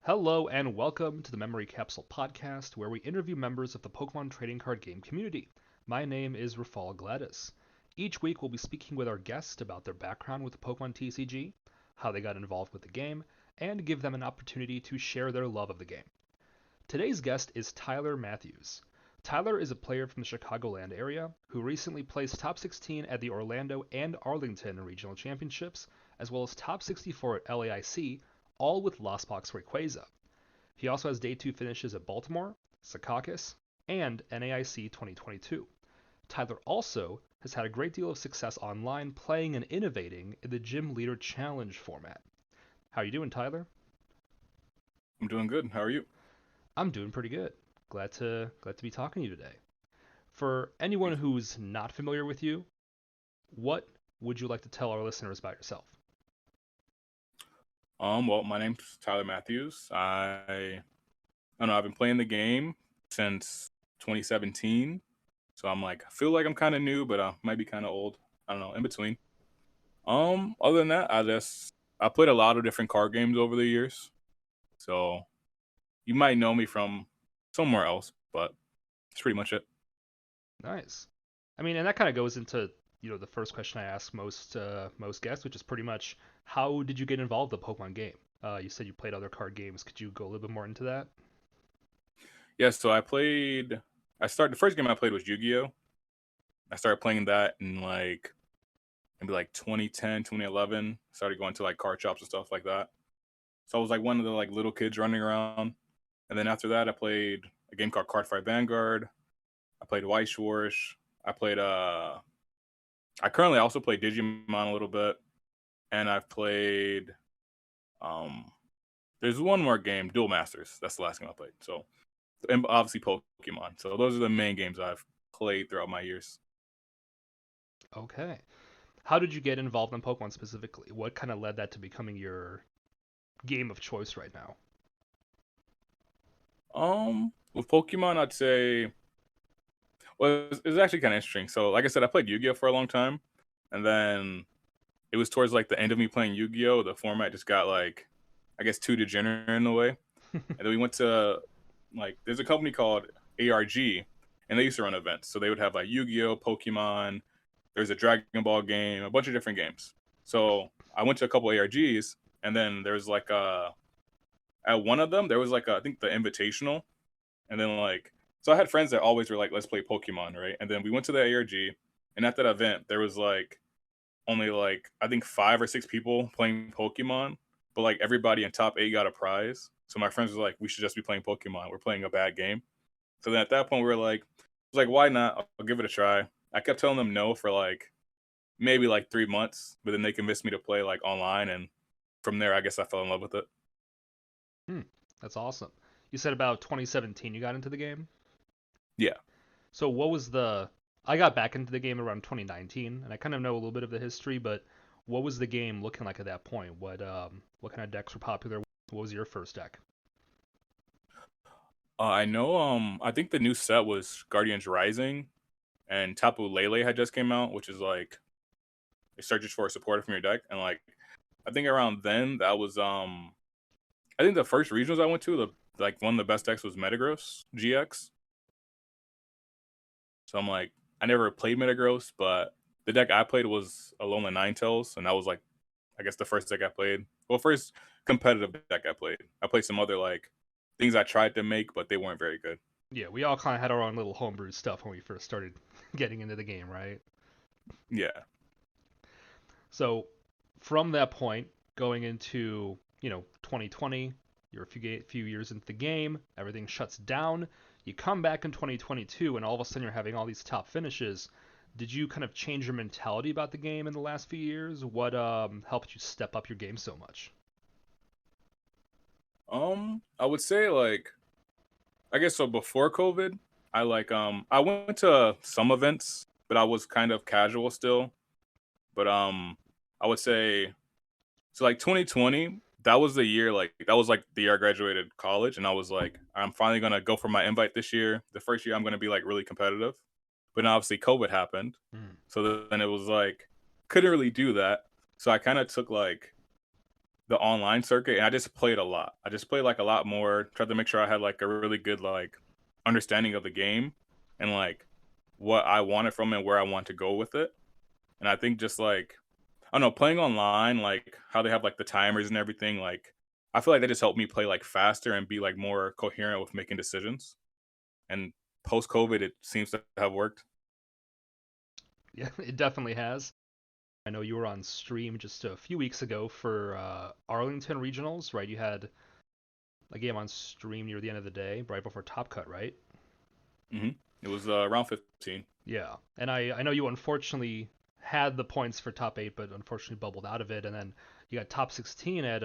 Hello and welcome to the Memory Capsule podcast, where we interview members of the Pokemon trading card game community. My name is Rafal Gladys. Each week we'll be speaking with our guests about their background with the Pokemon TCG, how they got involved with the game, and give them an opportunity to share their love of the game. Today's guest is Tyler Mathews. Tyler is a player from the Chicagoland area who recently placed top 16 at the Orlando and Arlington regional championships, as well as top 64 at LAIC, all with Lost Box Rayquaza. He also has Day 2 finishes at Baltimore, Secaucus, and NAIC 2022. Tyler also has had a great deal of success online playing and innovating in the Gym Leader Challenge format. How are you doing, Tyler? I'm doing good. How are you? I'm doing pretty good. Glad to be talking to you today. For anyone who's not familiar with you, what would you like to tell our listeners about yourself? Well, my name's Tyler Mathews. I don't know, I've been playing the game since 2017. So I feel like I'm kind of new, but I might be kind of old. I don't know, in between. Other than that, I played a lot of different card games over the years. So you might know me from somewhere else, but that's pretty much it. Nice. And that kind of goes into the first question I ask most guests, which is pretty much how did you get involved in the Pokemon game? You said you played other card games. Could you go a little bit more into that? Yeah, so I started the first game I played was Yu-Gi-Oh! I started playing that in maybe like 2010, 2011. Started going to like card shops and stuff like that. So I was like one of the like little kids running around. And then after that, I played a game called Cardfight Vanguard. I played Weiss Wars. I played I currently also play Digimon a little bit, and I've played um there's one more game, Duel Masters. That's the last game I played. So and obviously Pokemon. So those are the main games I've played throughout my years. Okay. How did you get involved in Pokemon specifically? What kind of led that to becoming your game of choice right now? With Pokemon, I'd say it's actually kind of interesting. So like I said, I played Yu-Gi-Oh for a long time, and then it was towards like the end of me playing Yu-Gi-Oh. The format just got like, I guess, too degenerate in a way. And then we went to there's a company called ARG, and they used to run events. So they would have like Yu-Gi-Oh, Pokemon. There's a Dragon Ball game, a bunch of different games. So I went to a couple ARGs, and then there's like at one of them there was like I think the Invitational, and then so I had friends that always were like, let's play Pokemon, right? And then we went to the ARG, and at that event there was like only like I think 5 or 6 people playing Pokemon, but like everybody in top 8 got a prize. So my friends were like, we should just be playing Pokemon. We're playing a bad game. So then at that point we were like, it's like why not? I'll give it a try. I kept telling them no for like maybe like 3 months, but then they convinced me to play like online, and from there I guess I fell in love with it. Hmm, that's awesome. You said about 2017 you got into the game? Yeah. So what was the I got back into the game around 2019, and I kind of know a little bit of the history, but what was the game looking like at that point? What kind of decks were popular? What was your first deck? I know I think the new set was Guardians Rising, and Tapu Lele had just came out, which is like it searches for a supporter from your deck, and like I think around then that was I think the first regionals I went to, the like one of the best decks was Metagross GX. So I'm like, I never played Metagross, but the deck I played was Alola Ninetales, and that was like I guess the first deck I played. Well, first competitive deck I played. I played some other like things I tried to make, but they weren't very good. Yeah, we all kind of had our own little homebrew stuff when we first started getting into the game, right? Yeah. So from that point, going into 2020, you're a few years into the game, everything shuts down. You come back in 2022, and all of a sudden you're having all these top finishes. Did you kind of change your mentality about the game in the last few years? What helped you step up your game so much? I would say like I guess so before COVID, I went to some events, but I was kind of casual still. But I would say so like 2020, that was the year like that was like the year I graduated college, and I was like I'm finally going to go for my invite this year. The first year I'm going to be like really competitive. But then obviously COVID happened. Mm. So then it was like couldn't really do that. So I kind of took like the online circuit, and I just played a lot. I just played like a lot more, tried to make sure I had like a really good like understanding of the game and like what I wanted from it, where I want to go with it. And I think just like I don't know, playing online, like how they have like the timers and everything, like I feel like that just helped me play like faster and be like more coherent with making decisions. And post COVID, it seems to have worked. Yeah, it definitely has. I know you were on stream just a few weeks ago for Arlington regionals, right? You had a game on stream near the end of the day, right before Top Cut, right? hmm It was round 15. Yeah, and I know you unfortunately had the points for top eight, but unfortunately bubbled out of it, and then you got top 16 at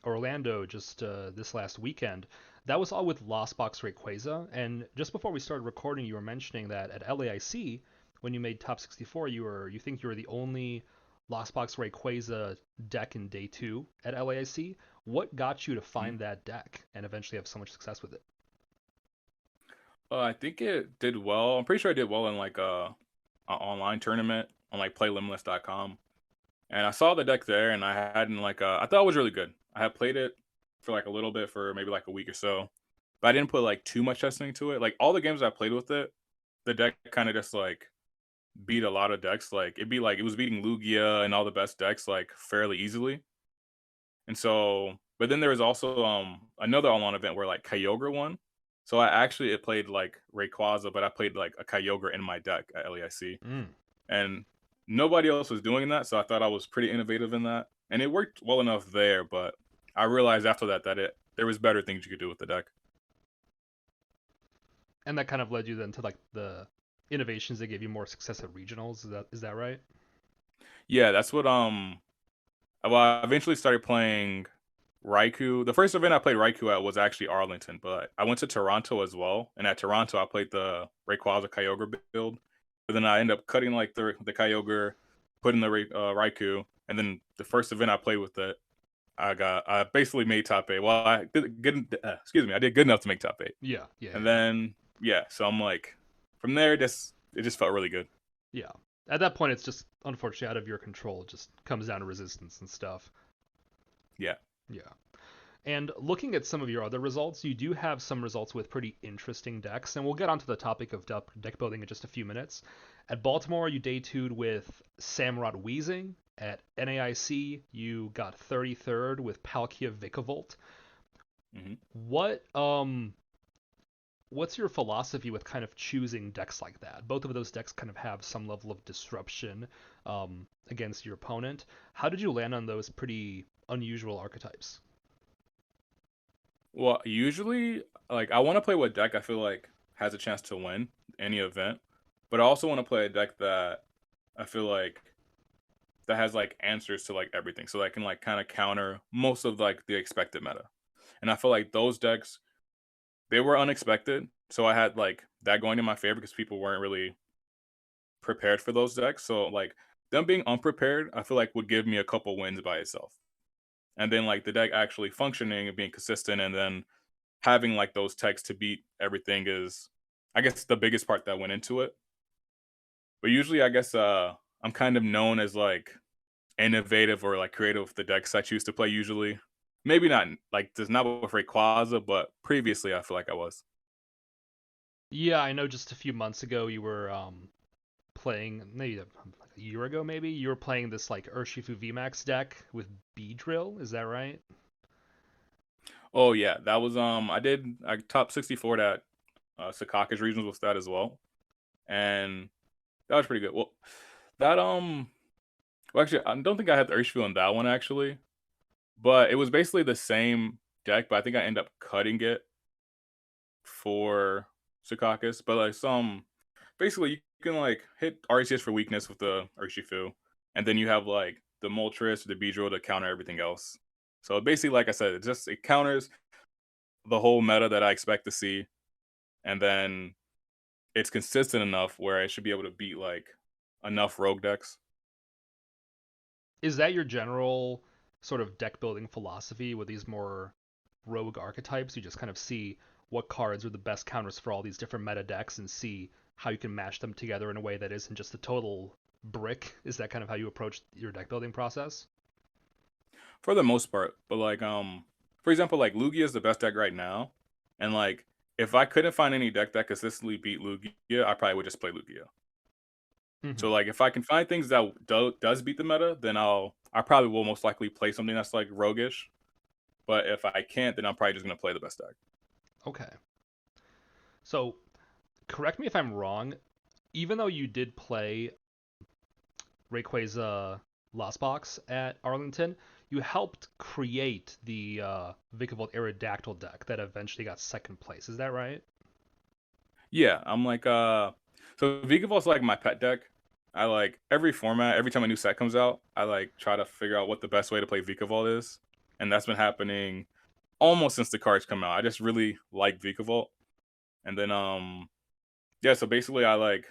Orlando just this last weekend. That was all with Lost Box Rayquaza, and just before we started recording, you were mentioning that at LAIC, when you made top 64, you think you were the only Lost Box Rayquaza deck in day two at LAIC. What got you to Mhm. find that deck and eventually have so much success with it? I think it did well. I'm pretty sure I did well in like a online tournament on like playlimitless.com. And I saw the deck there, and I hadn't like I thought it was really good. I had played it for like a little bit for maybe like a week or so, but I didn't put like too much testing into it. Like all the games I played with it, the deck kind of just like beat a lot of decks. Like it'd be like it was beating Lugia and all the best decks like fairly easily. And so, but then there was also another online event where like Kyogre won. So I actually it played like Rayquaza, but I played like a Kyogre in my deck at LAIC, Mm. and nobody else was doing that. So I thought I was pretty innovative in that, and it worked well enough there. But I realized after that that it there was better things you could do with the deck. And that kind of led you then to like the innovations that gave you more success at regionals. Is that right? Yeah, that's what well, I eventually started playing Raikou. The first event I played Raikou at was actually Arlington, but I went to Toronto as well. And at Toronto, I played the Rayquaza Kyogre build. But then I ended up cutting like the Kyogre, putting the Raikou, and then the first event I played with it, I basically made top eight. Well, I did good. Excuse me, I did good enough to make top eight. Yeah, yeah, And yeah, then yeah, so I'm like, from there, it just felt really good. yeah. At that point, it's just unfortunately out of your control. It just comes down to resistance and stuff. Yeah. Yeah. And looking at some of your other results, you do have some results with pretty interesting decks, and we'll get onto the topic of deck building in just a few minutes. At Baltimore, you day two'd with Samurott Weezing. At NAIC, you got 33rd with Palkia Vikavolt. hmm What's your philosophy with kind of choosing decks like that? Both of those decks kind of have some level of disruption against your opponent. How did you land on those pretty unusual archetypes? Well, usually, like I want to play what deck I feel like has a chance to win any event, but I also want to play a deck that I feel like that has like answers to like everything, so that I can like kind of counter most of like the expected meta. And I feel like those decks they were unexpected, so I had like that going in my favor because people weren't really prepared for those decks. So like them being unprepared, I feel like would give me a couple wins by itself, and then like the deck actually functioning and being consistent, and then having like those techs to beat everything is, I guess, the biggest part that went into it. But usually, I guess, I'm kind of known as like innovative or like creative with the decks I choose to play. Usually, maybe not like there's not with Rayquaza, but previously I feel like I was. Yeah, I know just a few months ago you were playing, maybe like a year ago, maybe you were playing this like Urshifu VMAX deck with Beedrill. Is that right? Oh yeah, that was I top 64 at Secaucus regions with that as well, and that was pretty good. Well, that well actually I don't think I had the Urshifu on that one actually, but it was basically the same deck, but I think I ended up cutting it for Secaucus. But like some basically you can like hit RCS for weakness with the Urshifu, and then you have like the Moltres or the Beedrill to counter everything else. So basically, like I said, it counters the whole meta that I expect to see, and then it's consistent enough where I should be able to beat like enough rogue decks. Is that your general sort of deck building philosophy with these more rogue archetypes? You just kind of see what cards are the best counters for all these different meta decks and see how you can mash them together in a way that isn't just a total brick. Is that kind of how you approach your deck building process? for the most part. But like for example, like Lugia is the best deck right now, and like if I couldn't find any deck that consistently beat Lugia, I probably would just play Lugia. Hmm. So like if I can find things that does beat the meta, then I probably will most likely play something that's like roguish. But if I can't, then I'm probably just gonna play the best deck. Okay. So correct me if I'm wrong. Even though you did play Rayquaza Lost Box at Arlington, you helped create the Vikavolt Aerodactyl deck that eventually got second place. Is that right? Yeah, I'm like so Vigavol's like my pet deck. I like every format, every time a new set comes out, I like try to figure out what the best way to play Vikavolt is. And that's been happening almost since the cards come out. I just really like Vikavolt. And then yeah, so basically I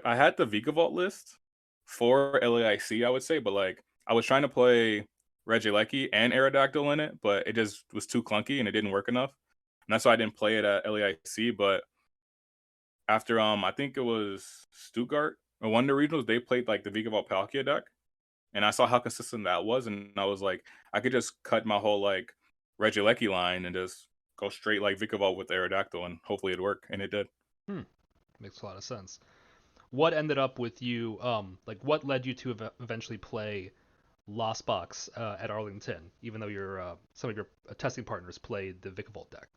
had the Vikavolt list for LAIC, I would say, but like I was trying to play Regieleki and Aerodactyl in it, but it just was too clunky and it didn't work enough. And that's why I didn't play it at LAIC. But after I think it was Stuttgart or one of the regionals, they played like the Vikavolt Palkia deck. And I saw how consistent that was, and I was like, I could just cut my whole like Regieleki line and just go straight like Vikavolt with Aerodactyl and hopefully it'd work. And it did. Hmm. Makes a lot of sense. What ended up with you? Like, what led you to eventually play Lost Box at Arlington, even though your some of your testing partners played the Vikavolt deck?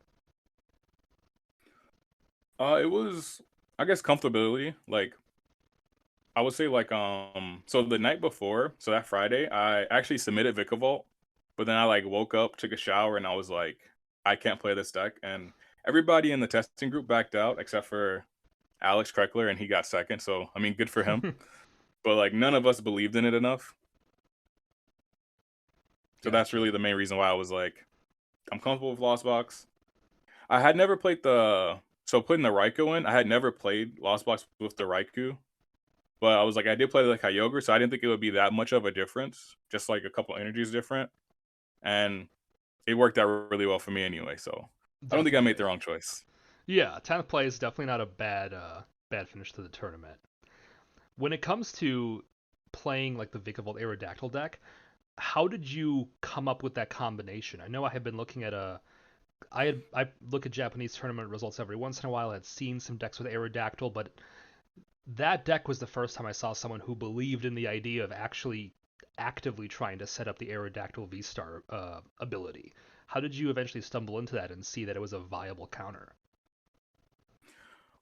It was, I guess, comfortability. Like I would say like so the night before, so that Friday, I actually submitted Vikavolt, but then I like woke up, took a shower, and I was like, I can't play this deck. And everybody in the testing group backed out except for Alex Kreckler, and he got second. So I mean, good for him. But like none of us believed in it enough. So that's Gotcha. really the main reason why I was like, I'm comfortable with Lost Box. I had never played putting the Raikou in, I had never played Lost Box with the Raikou. But I was like, I did play the Kyogre, so I didn't think it would be that much of a difference. Just like a couple energies different. And it worked out really well for me anyway, so I don't think I made Definitely. the wrong choice. Yeah, 10th place is definitely not a bad finish to the tournament. When it comes to playing like the Vikavolt Aerodactyl deck, how did you come up with that combination? I know I had been looking at I look at Japanese tournament results every once in a while. I had seen some decks with Aerodactyl, but that deck was the first time I saw someone who believed in the idea of actually actively trying to set up the Aerodactyl V Star ability. How did you eventually stumble into that and see that it was a viable counter?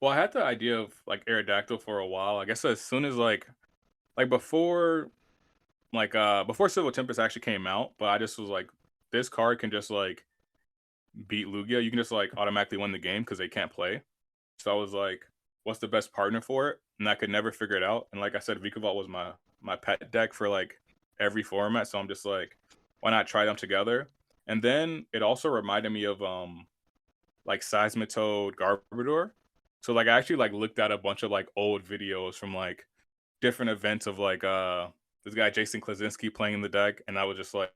Well, I had the idea of like Aerodactyl for a while. I guess as soon as like before Civil Tempest actually came out, but I just was like, this card can just like beat Lugia. You can just like automatically win the game because they can't play. So I was like, what's the best partner for it? And I could never figure it out. And like I said, Vikavolt was my pet deck for like every format. So I'm just like, why not try them together? And then it also reminded me of like Seismitoad Garbodor. So like I actually like looked at a bunch of like old videos from like different events of like this guy Jason Klaczynski playing in the deck, and I was just like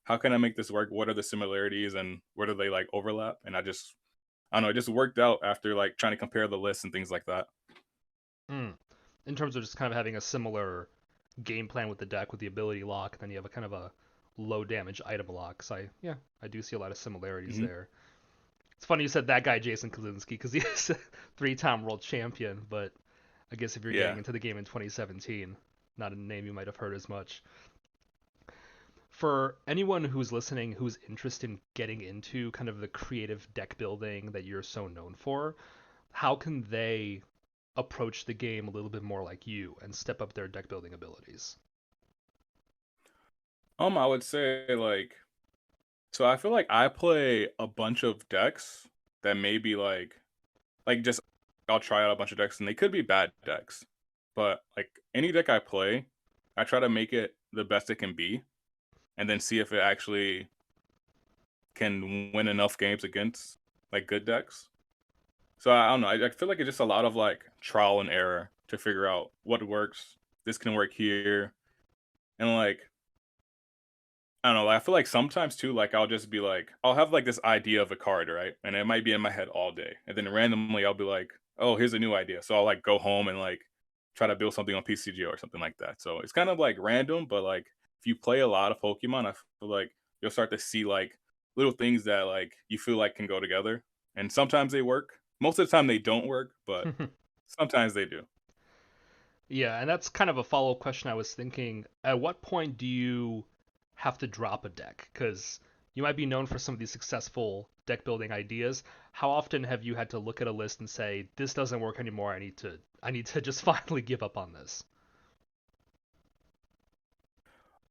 how can I make this work? What are the similarities and where do they like overlap? And I don't know, it just worked out after like trying to compare the lists and things like that. Mm. In terms of just kind of having a similar game plan with the deck with the ability lock, and then you have a kind of a low damage item lock. So I do see a lot of similarities Hmm. there. It's funny you said that guy Jason Kaczynski because he's a three-time world champion, but I guess if you're getting Yeah. into the game in 2017, not a name you might have heard as much. For anyone who's listening who's interested in getting into kind of the creative deck building that you're so known for, how can they approach the game a little bit more like you and step up their deck building abilities? I would say like so I feel like I play a bunch of decks that may be like just I'll try out a bunch of decks and they could be bad decks. But like any deck I play, I try to make it the best it can be and then see if it actually can win enough games against like good decks. So I don't know. I feel like it's just a lot of like trial and error to figure out what works. This can work here, and like I don't know. I feel like sometimes too, like I'll just be like, I'll have like this idea of a card, right? And it might be in my head all day, and then randomly I'll be like, oh, here's a new idea. So I'll like go home and like try to build something on PCG or something like that. So it's kind of like random, but like if you play a lot of Pokemon, I feel like you'll start to see like little things that like you feel like can go together. And sometimes they work. Most of the time they don't work, but sometimes they do. Yeah, and that's kind of a follow-up question I was thinking. At what point do you have to drop a deck? Because you might be known for some of these successful deck building ideas. How often have you had to look at a list and say, "This doesn't work anymore. I need to just finally give up on this"?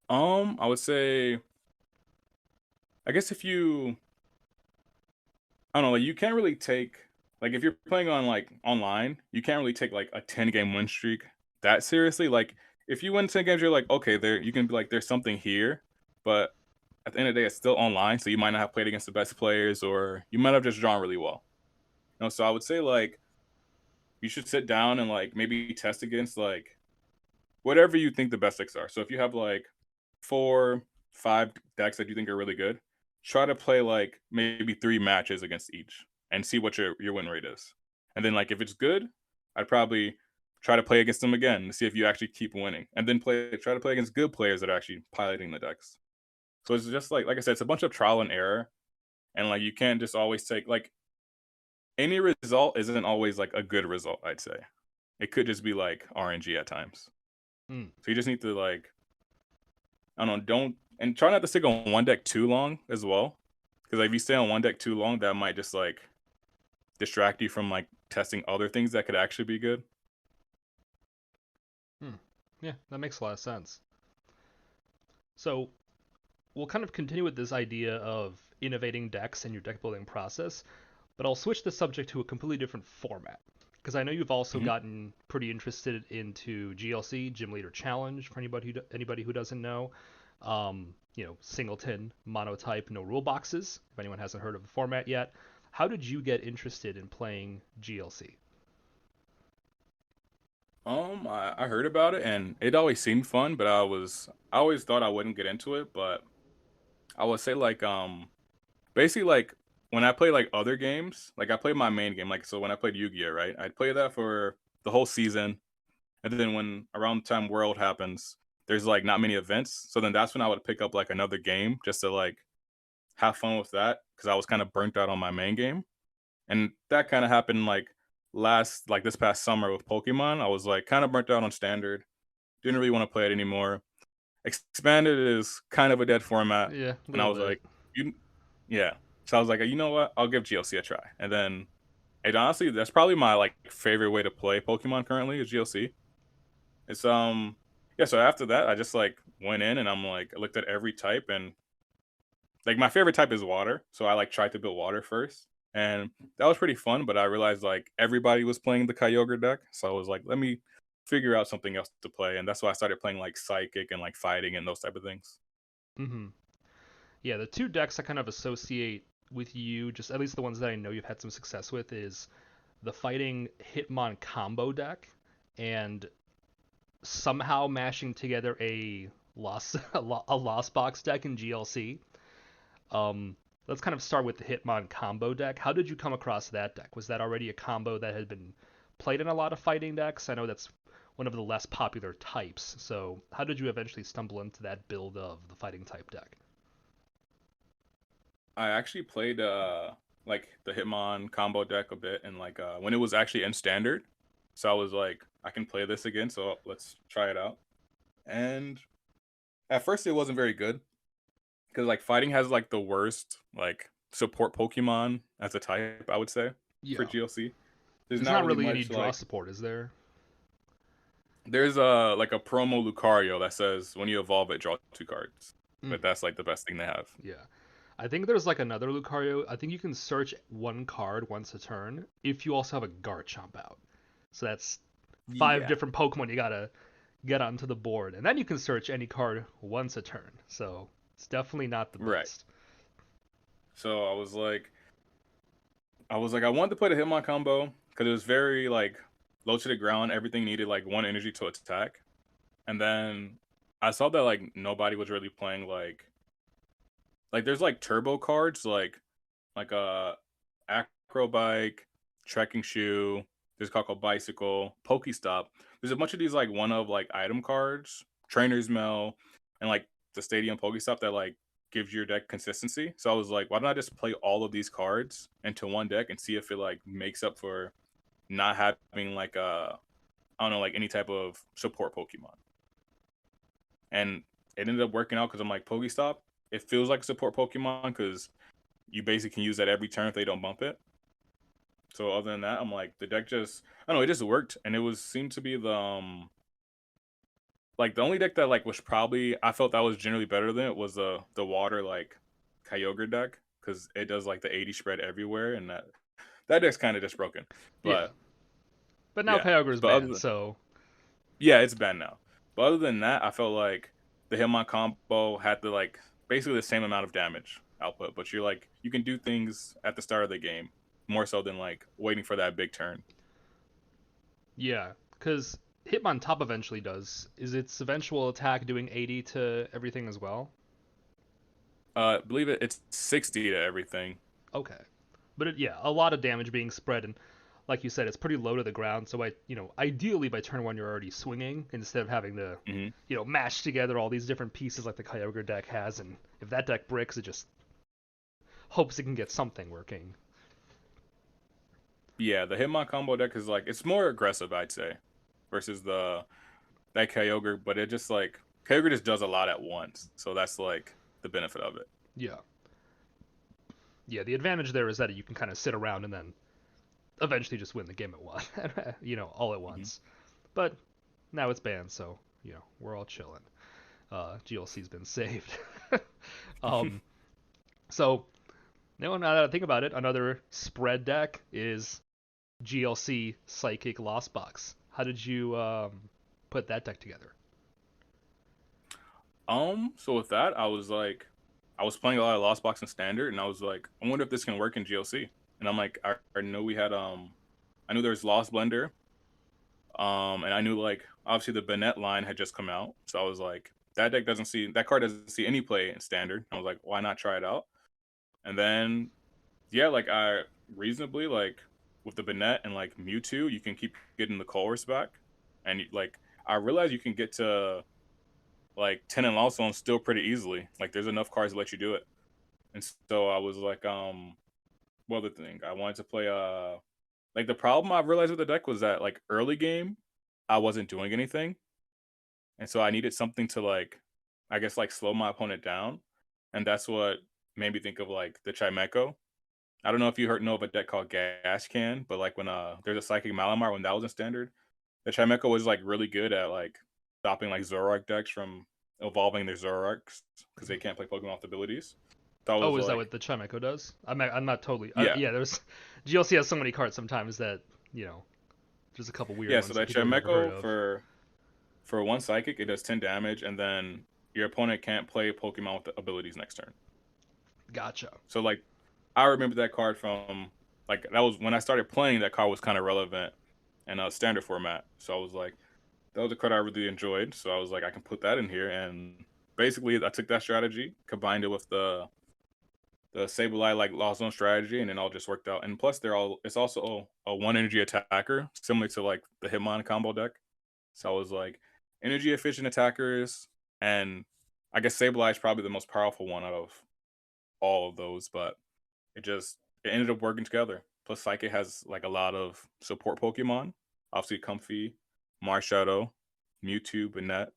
I would say, I guess if you, I don't know, like you can't really take, like if you're playing on like online, you can't really take like a 10 game win streak that seriously. Like if you win 10 games, you're like, okay, there, you can be like, there's something here, but at the end of the day, it's still online, so you might not have played against the best players, or you might have just drawn really well. So I would say like you should sit down and like maybe test against like whatever you think the best decks are. So if you have like 4, 5 decks that you think are really good, try to play like maybe 3 matches against each and see what your win rate is. And then like if it's good, I'd probably try to play against them again to see if you actually keep winning. And then try to play against good players that are actually piloting the decks. So it's just like I said, it's a bunch of trial and error. And like you can't just always take like any result isn't always like a good result, I'd say. It could just be like RNG at times. Mm. So you just need to like, I don't know, don't, and try not to stick on one deck too long as well. Because like if you stay on one deck too long, that might just like distract you from like testing other things that could actually be good. Yeah, that makes a lot of sense. So we'll kind of continue with this idea of innovating decks and your deck building process, but I'll switch the subject to a completely different format. Because I know you've also Hmm. gotten pretty interested into GLC, Gym Leader Challenge, for anybody who doesn't know. Singleton, monotype, no rule boxes. If anyone hasn't heard of the format yet, how did you get interested in playing GLC? I heard about it and it always seemed fun, but I always thought I wouldn't get into it. But I would say like basically like when I play like other games, like I played my main game, like so when I played Yu-Gi-Oh, right? I'd play that for the whole season, and then when around the time World happens, there's like not many events. So then that's when I would pick up like another game just to like have fun with that because I was kind of burnt out on my main game. And that kind of happened like this past summer with Pokemon. I was like kind of burnt out on standard, didn't really want to play it anymore. Expanded is kind of a dead format, Yeah, a and I little was bit. like, you, yeah. So I was like, you know what? I'll give GLC a try. And then, and honestly, that's probably my like favorite way to play Pokemon currently is GLC. It's yeah. So after that, I just like went in and I'm like, I looked at every type and like my favorite type is water, so I like tried to build water first, and that was pretty fun. But I realized like everybody was playing the Kyogre deck, so I was like, let me figure out something else to play, and that's why I started playing like psychic and like fighting and those type of things. Mm-hmm. Yeah, the two decks I kind of associate with you, just at least the ones that I know you've had some success with, is the fighting Hitmon combo deck and somehow mashing together a lost a lost box deck in GLC. Um, let's kind of start with the Hitmon combo deck. How did you come across that deck? Was that already a combo that had been played in a lot of fighting decks? I know that's one of the less popular types. So how did you eventually stumble into that build of the fighting type deck? I actually played like the Hitmon combo deck a bit, and like when it was actually in standard, so I was like, I can play this again, so let's try it out. And at first, it wasn't very good because like fighting has like the worst like support Pokemon as a type, I would say, for Yeah, GLC. There's there's not not really really any much draw like support, is there? there's like a promo Lucario that says when you evolve it, draw 2 cards. Mm, But that's like the best thing they have. yeah. I think there's like another Lucario. I think you can search one card once a turn if you also have a Garchomp out. So that's five Yeah. different Pokemon you gotta get onto the board, and then you can search any card once a turn. So it's definitely not the Right. best. So I wanted to play the Hitmon combo because it was very like low to the ground. Everything needed like 1 energy to attack. And then I saw that like nobody was really playing like there's like turbo cards like acro bike, trekking shoe, there's a card called bicycle, Pokestop. There's a bunch of these like one of like item cards, trainer's mail, and like the Stadium Pokestop that like gives your deck consistency. So I was like, why don't I just play all of these cards into one deck and see if it like makes up for not having like I don't know, like any type of support Pokemon. And it ended up working out because I'm like, Pokestop, it feels like a support Pokemon because you basically can use that every turn if they don't bump it. So other than that, I'm like, the deck just, I don't know, it just worked. And it seemed to be the like the only deck that like was probably I felt that was generally better than it was the water like Kyogre deck because it does like the 80 spread everywhere, and that deck's kind of just broken. Yeah. But But now yeah, Kyogre's but banned, so yeah, it's banned now. But other than that, I felt like the Hitmon combo had the like basically the same amount of damage output, but you're like you can do things at the start of the game more so than like waiting for that big turn. yeah, because Hitmon Top eventually does. Is its eventual attack doing 80 to everything as well? I believe it's 60 to everything. Okay. But yeah, a lot of damage being spread, and like you said, it's pretty low to the ground. So ideally by turn one you're already swinging instead of having to, Hmm. mash together all these different pieces like the Kyogre deck has. And if that deck bricks, it just hopes it can get something working. Yeah, the Hitmon combo deck is like it's more aggressive, I'd say, versus that Kyogre, but it just like Kyogre just does a lot at once, so that's like the benefit of it. Yeah. Yeah, the advantage there is that you can kind of sit around and then eventually just win the game at one, all at Hmm. once. But now it's banned, so we're all chilling. GLC's been saved. um, so now that I think about it, another spread deck is GLC Psychic Lost Box. How did you put that deck together? So with that, I was playing a lot of Lost Box and Standard, and I was like, I wonder if this can work in GLC. And I'm like, I know we had I knew there was Lost Blender, and I knew like obviously the Bennett line had just come out, so I was like, that card doesn't see any play in Standard. I was like, why not try it out? And then yeah, like I reasonably like with the Bennett and like Mewtwo, you can keep getting the Colress back, and like I realized you can get to like 10 and Lost Zone still pretty easily. Like there's enough cards to let you do it. And so I was like, what other thing? I wanted to play like the problem I realized with the deck was that like early game, I wasn't doing anything. And so I needed something to like I guess like slow my opponent down. And that's what made me think of like the Chimecho. I don't know if you know of a deck called Gas Can, but like when there's a Psychic Malamar when that was in Standard, the Chimecho was like really good at like stopping like Zoroark decks from evolving their Zoroarks because they can't play Pokemon with abilities. So I was Oh, is that what like, the Chimecho does? I'm not totally. yeah, Yeah, there's GLC has so many cards sometimes that there's a couple weird yeah. So ones that that people have never heard Chimecho of. for one Psychic, it does 10 damage, and then your opponent can't play Pokemon with the abilities next turn. Gotcha. So like, I remember that card from like that was when I started playing. That card was kind of relevant in a Standard format. So I was like, that was a card I really enjoyed. So I was like, I can put that in here, and basically I took that strategy, combined it with the Sableye like Lost Zone strategy, and then all just worked out. And plus, it's also a one energy attacker, similar to like the Hitmon combo deck. So I was like, energy efficient attackers, and I guess Sableye is probably the most powerful one out of all of those, but it ended up working together. Plus, Psychic has like a lot of support Pokemon, obviously Comfy, Marshadow, Mewtwo, Banette.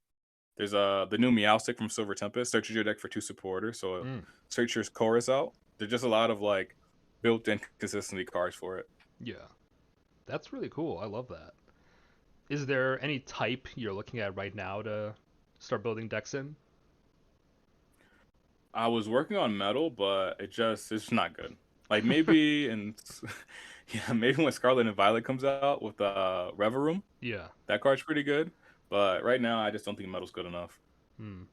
There's the new Meowstic from Silver Tempest. Searches your deck for two supporters, so Mm, search your chorus out. There's just a lot of like built-in consistency cards for it. yeah, that's really cool. I love that. Is there any type you're looking at right now to start building decks in? I was working on Metal, but it's not good. Like maybe yeah, maybe when Scarlet and Violet comes out with Reverum, Yeah. that card's pretty good. But right now, I just don't think Metal's good enough. Hmm.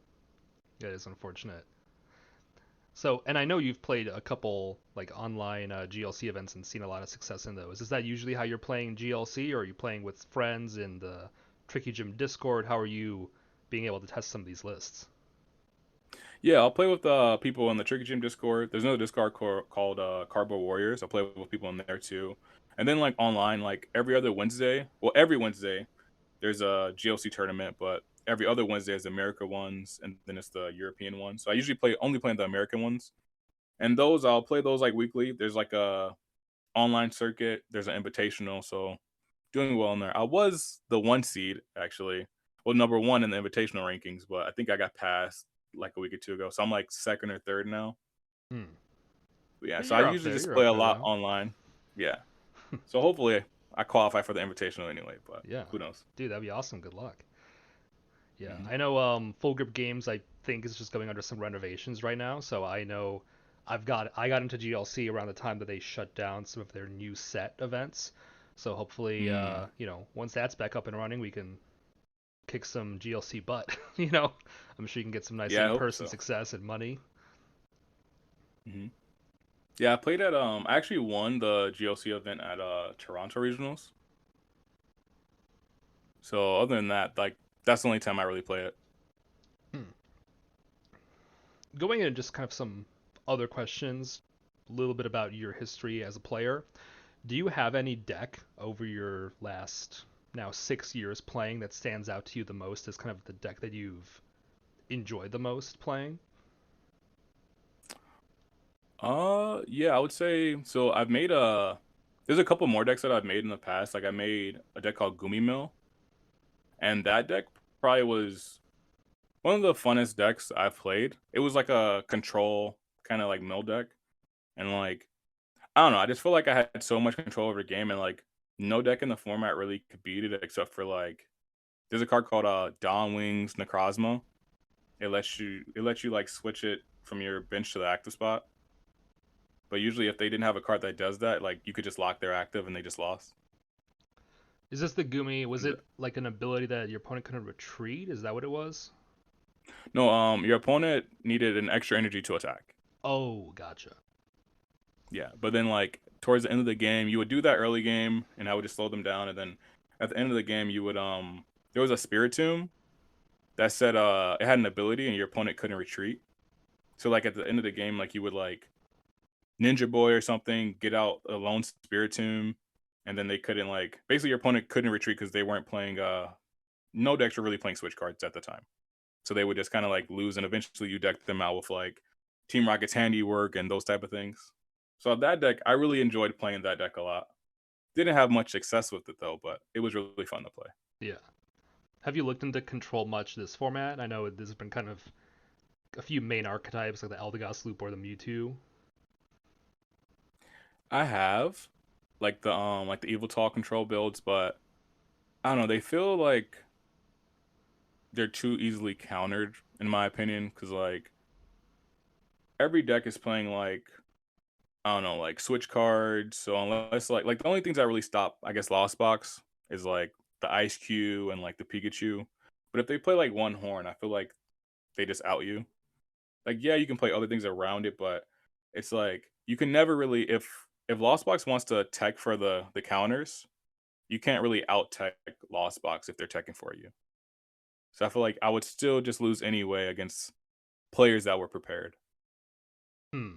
That is unfortunate. So, and I know you've played a couple like online GLC events and seen a lot of success in those. Is that usually how you're playing GLC, or are you playing with friends in the Tricky Gym Discord? How are you being able to test some of these lists? Yeah, I'll play with people in the Tricky Gym Discord. There's another Discord called Cardboard Warriors. I'll play with people in there too. And then like online, like every Wednesday, there's a GLC tournament, but every other Wednesday is the America ones, and then it's the European ones. So I usually only play the American ones, and those I'll play those like weekly. There's like a online circuit. There's an invitational, so doing well in there. I was the 1 seed actually, well number one in the invitational rankings, but I think I got passed like a week or two ago, so I'm like second or third now. Hmm. But yeah, But so I you're up usually there. just You're play up a there lot though. online. Yeah, so hopefully I qualify for the invitational anyway, but Yeah, who knows? dude, that'd be awesome. Good luck. Yeah, Hmm. I know. Full Grip Games, I think, is just going under some renovations right now. So I know, I got into GLC around the time that they shut down some of their new set events. So hopefully, Mm. once that's back up and running, we can kick some GLC butt. I'm sure you can get some nice Yeah, I hope in-person so. success and money. Hmm. Yeah, I played at I actually won the GLC event at Toronto Regionals. So other than that, like that's the only time I really play it. Hmm. Going into just kind of some other questions, a little bit about your history as a player. Do you have any deck over your last now 6 years playing that stands out to you the most as kind of the deck that you've enjoyed the most playing? Yeah, I would say so. I've made there's a couple more decks that I've made in the past. Like I made a deck called Gumi Mill, and that deck probably was one of the funnest decks I've played. It was like a control kind of like mill deck, and like I don't know, I just feel like I had so much control over the game, and like no deck in the format really could beat it except for like there's a card called Dawn Wings Necrozma. It lets you like switch it from your bench to the active spot. But usually, if they didn't have a card that does that, like you could just lock their active and they just lost. Is this the Gumi? Was And it like an ability that your opponent couldn't retreat? Is that what it was? no, your opponent needed an extra energy to attack. Oh, gotcha. Yeah, but then like towards the end of the game, you would do that early game, and I would just slow them down. And then at the end of the game, you would there was a Spiritomb that said it had an ability, and your opponent couldn't retreat. So like at the end of the game, like you would like Ninja Boy or something get out a lone Spiritomb, and then they couldn't like basically your opponent couldn't retreat because they weren't playing no decks were really playing switch cards at the time. So they would just kind of like lose, and eventually you deck them out with like Team Rocket's handiwork and those type of things. So that deck, I really enjoyed playing that deck a lot. Didn't have much success with it though, but it was really fun to play. Yeah. Have you looked into control much this format? I know there's been kind of a few main archetypes like the Eldegoss Loop or the Mewtwo. I have like the Evil Tall control builds, but I don't know. They feel like they're too easily countered in my opinion, because like every deck is playing like I don't know, like switch cards. So unless like the only things that really stop, I guess, Lost Box is like the Ice Cube and like the Pikachu. But if they play like one horn, I feel like they just out you. Like yeah, you can play other things around it, but it's like you can never really if Lost Box wants to tech for the counters, you can't really out tech Lost Box if they're teching for you. So I feel like I would still just lose anyway against players that were prepared. Hmm.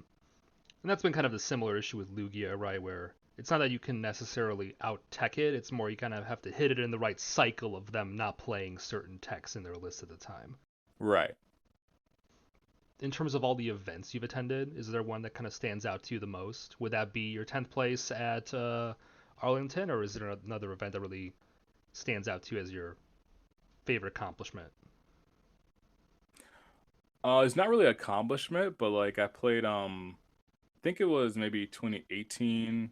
And that's been kind of the similar issue with Lugia, right? Where it's not that you can necessarily out tech it, it's more you kind of have to hit it in the right cycle of them not playing certain techs in their list at the time. Right. In terms of all the events you've attended, is there one that kind of stands out to you the most? Would that be your 10th place at Arlington, or is there another event that really stands out to you as your favorite accomplishment? It's not really an accomplishment, but like I played I think it was maybe 2018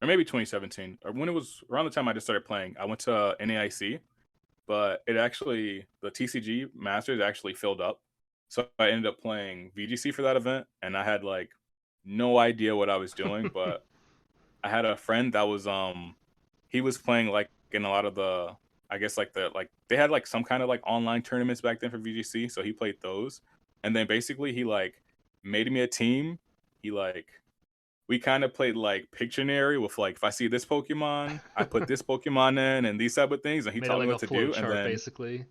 or maybe 2017, or when it was around the time I just started playing. I went to NAIC, but it actually the TCG Masters actually filled up, so I ended up playing VGC for that event, and I had like no idea what I was doing, but I had a friend that was he was playing like in a lot of the I guess like they had like some kind of like online tournaments back then for VGC, so he played those, and then basically he like made me a team. He like we kind of played like Pictionary with like if I see this Pokemon, I put this Pokemon in and these type of things, and he Made it taught me like what a to flow do, and chart, then basically.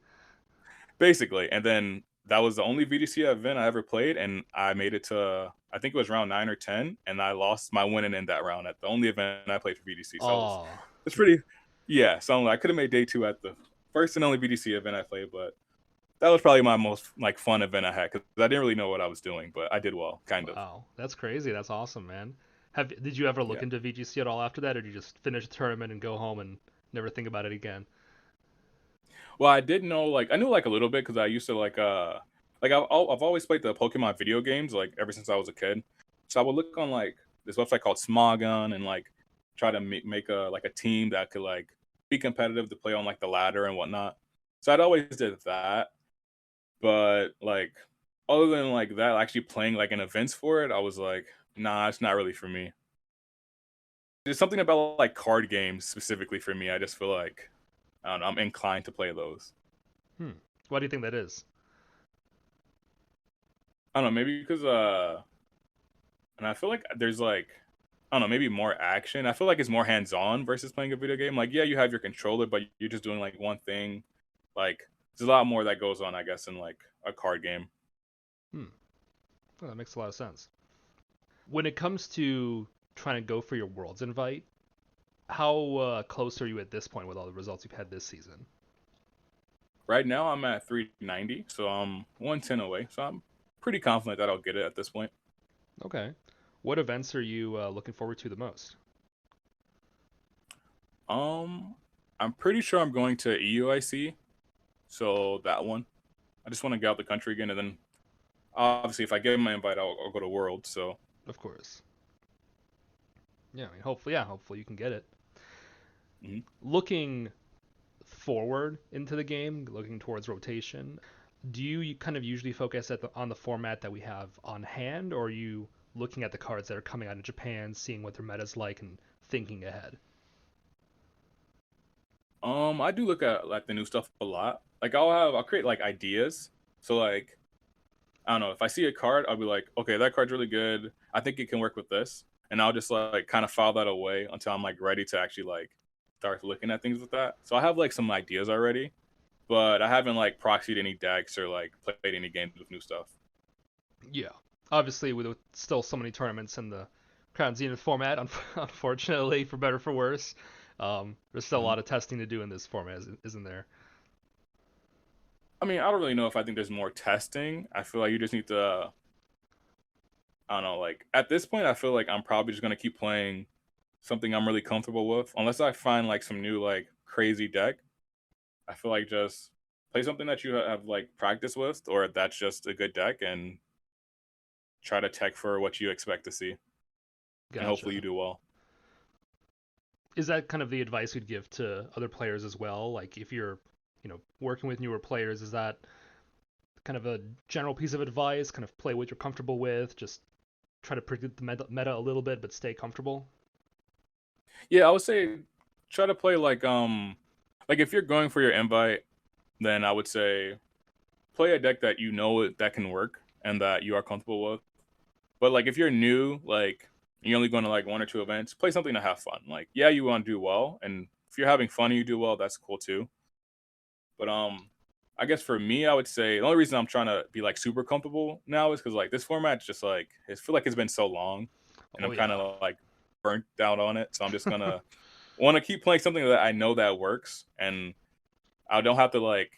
that was the only VGC event I ever played, and I made it to I think it was round 9 or 10, and I lost my winning in that round at the only event I played for VGC. So Oh, it's pretty, yeah. So I could have made day two at the first and only VGC event I played, but that was probably my most like fun event I had because I didn't really know what I was doing, but I did well, kind of. Wow, that's crazy. That's awesome, man. Did you ever look Yeah. into VGC at all after that, or did you just finish the tournament and go home and never think about it again? Well, I did know like I knew like a little bit because I used to like I've always played the Pokemon video games like ever since I was a kid. So I would look on like this website called Smogon and like try to make a like a team that could like be competitive to play on like the ladder and whatnot. So I'd always did that, but like other than like that, actually playing like in events for it, I was like, nah, it's not really for me. There's something about like card games specifically for me. I just feel like I don't know, I'm inclined to play those. Hmm. Why do you think that is? I don't know, maybe because and I feel like there's like I don't know, maybe more action. I feel like it's more hands on versus playing a video game. Like, yeah, you have your controller, but you're just doing like one thing. Like, there's a lot more that goes on, I guess, in like a card game. Hmm. Well, that makes a lot of sense. When it comes to trying to go for your Worlds invite, how close are you at this point with all the results you've had this season? Right now, I'm at 390, so I'm 110 away. So I'm pretty confident that I'll get it at this point. Okay. What events are you looking forward to the most? Um, I'm pretty sure I'm going to EUIC, so that one. I just want to get out the country again, and then obviously, if I get my invite, I'll go to World. So. Of course. Yeah, I mean, hopefully you can get it. Mhm. Looking forward into the game, looking towards rotation, do you kind of usually focus on the format that we have on hand, or are you looking at the cards that are coming out of Japan, seeing what their meta's like, and thinking ahead? I do look at like the new stuff a lot. Like I'll create like ideas. So like I don't know, if I see a card, I'll be like, okay, that card's really good. I think it can work with this. And I'll just like kind of file that away until I'm like ready to actually like start looking at things with that. So I have like some ideas already, but I haven't like proxied any decks or like played any games with new stuff. Yeah. Obviously, with still so many tournaments in the Crown Zenith format, unfortunately, for better or for worse, there's still a Mhm. lot of testing to do in this format, isn't there? I mean, I don't really know if I think there's more testing. I feel like you just need to I don't know, like at this point I feel like I'm probably just gonna keep playing something I'm really comfortable with. Unless I find like some new like crazy deck. I feel like just play something that you have like practice with or that's just a good deck and try to tech for what you expect to see. And hopefully you Gotcha. do well. Is that kind of the advice you'd give to other players as well? Like if you're, working with newer players, is that kind of a general piece of advice? Kind of play what you're comfortable with, just try to predict the meta a little bit, but stay comfortable. Yeah, I would say try to play like if you're going for your invite, then I would say play a deck that you know that can work and that you are comfortable with. But like if you're new, like you're only going to like one or two events, play something to have fun. Like yeah, you want to do well, and if you're having fun and you do well, that's cool too. But I guess for me, I would say the only reason I'm trying to be like super comfortable now is because like this format's just like I feel like it's been so long, and Oh I'm kind yeah. of like burnt out on it. So I'm just gonna want to keep playing something that I know that works, and I don't have to like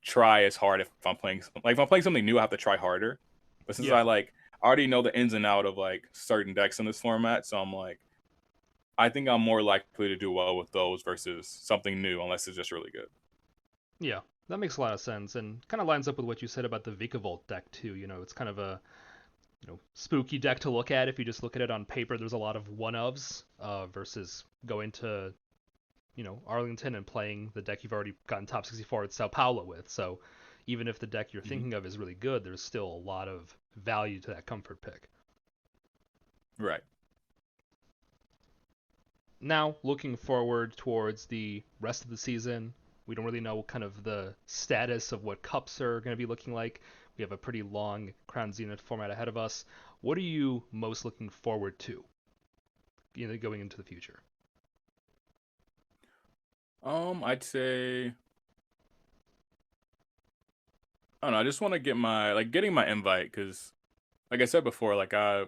try as hard if I'm playing like if I'm playing something new, I have to try harder. But since Yeah. I like already know the ins and out of like certain decks in this format, so I'm like I think I'm more likely to do well with those versus something new unless it's just really good. Yeah. That makes a lot of sense and kind of lines up with what you said about the Vikavolt deck too. It's kind of a spooky deck to look at if you just look at it on paper. There's a lot of one ofs versus going to Arlington and playing the deck you've already gotten top 64 at Sao Paulo with. So even if the deck you're Hmm. thinking of is really good, there's still a lot of value to that comfort pick. Right. Now, looking forward towards the rest of the season, we don't really know kind of the status of what cups are going to be looking like. We have a pretty long Crown Zenith format ahead of us. What are you most looking forward to, going into the future? I'd say I don't know. I just want to get my like getting my invite because, like I said before, like I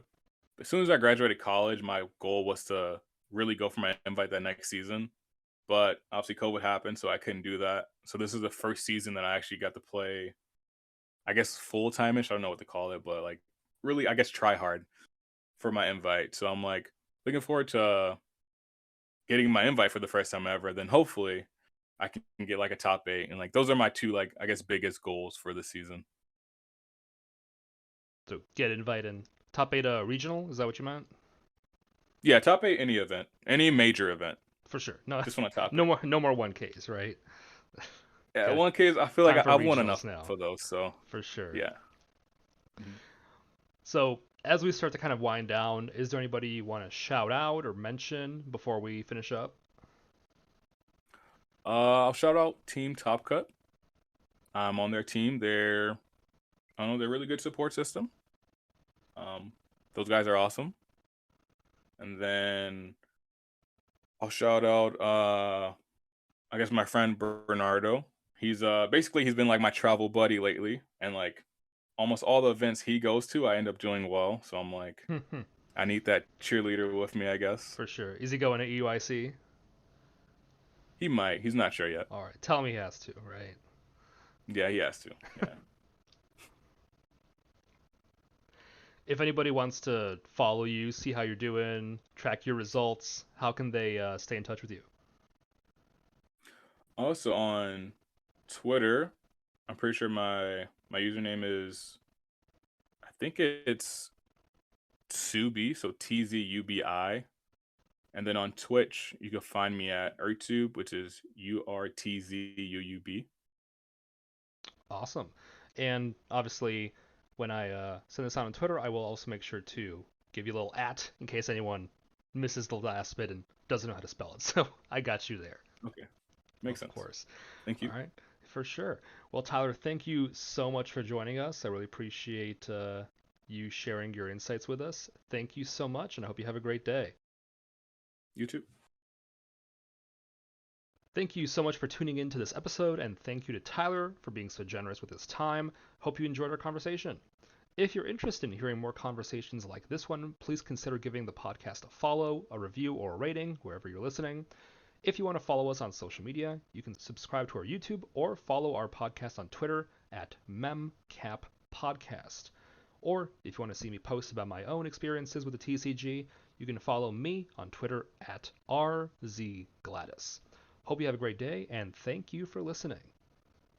as soon as I graduated college, my goal was to really go for my invite that next season. but obviously COVID happened, so I couldn't do that. So this is the first season that I actually got to play, I guess full time-ish. I don't know what to call it, but like really, I guess try hard for my invite. So I'm like looking forward to getting my invite for the first time ever. Then hopefully I can get like a top 8, and like those are my two like I guess biggest goals for the season. So get invite in top 8 regional. Is that what you meant? Yeah, top 8 any event, any major event. For sure. No, Just want to top no 8. more, no more 1Ks, right? Yeah, Got 1Ks. I feel like time for I've won regionals enough now. for those. So For sure. yeah. Mhm. So as we start to kind of wind down, is there anybody you want to shout out or mention before we finish up? I'll shout out Team Top Cut. I'm on their team. I don't know, they're a really good support system. Um, those guys are awesome. And then I'll shout out I guess my friend Bernardo. He's basically he's been like my travel buddy lately, and like almost all the events he goes to, I end up doing well. So I'm like, I need that cheerleader with me, I guess. For sure. Is he going to EUIC? He might. He's not sure yet. All right. Tell him he has to, right? Yeah, he has to. Yeah. If anybody wants to follow you, see how you're doing, track your results, how can they stay in touch with you? Also on Twitter, I'm pretty sure my username is, I think it's Tzubi, so TZUBI. And then on Twitch, you can find me at Urtube, which is URTZUUB. Awesome. And obviously, when I send this out on Twitter, I will also make sure to give you a little @ in case anyone misses the last bit and doesn't know how to spell it. So I got you there. Okay. Makes Of sense. course. Thank All you. right. For sure. Well, Tyler, thank you so much for joining us. I really appreciate you sharing your insights with us. Thank you so much, and I hope you have a great day. You too. Thank you so much for tuning in to this episode, and thank you to Tyler for being so generous with his time. Hope you enjoyed our conversation. If you're interested in hearing more conversations like this one, please consider giving the podcast a follow, a review, or a rating wherever you're listening. If you want to follow us on social media, you can subscribe to our YouTube or follow our podcast on Twitter at memcappodcast. Or if you want to see me post about my own experiences with the TCG, you can follow me on Twitter at RZGladys. Hope you have a great day, and thank you for listening.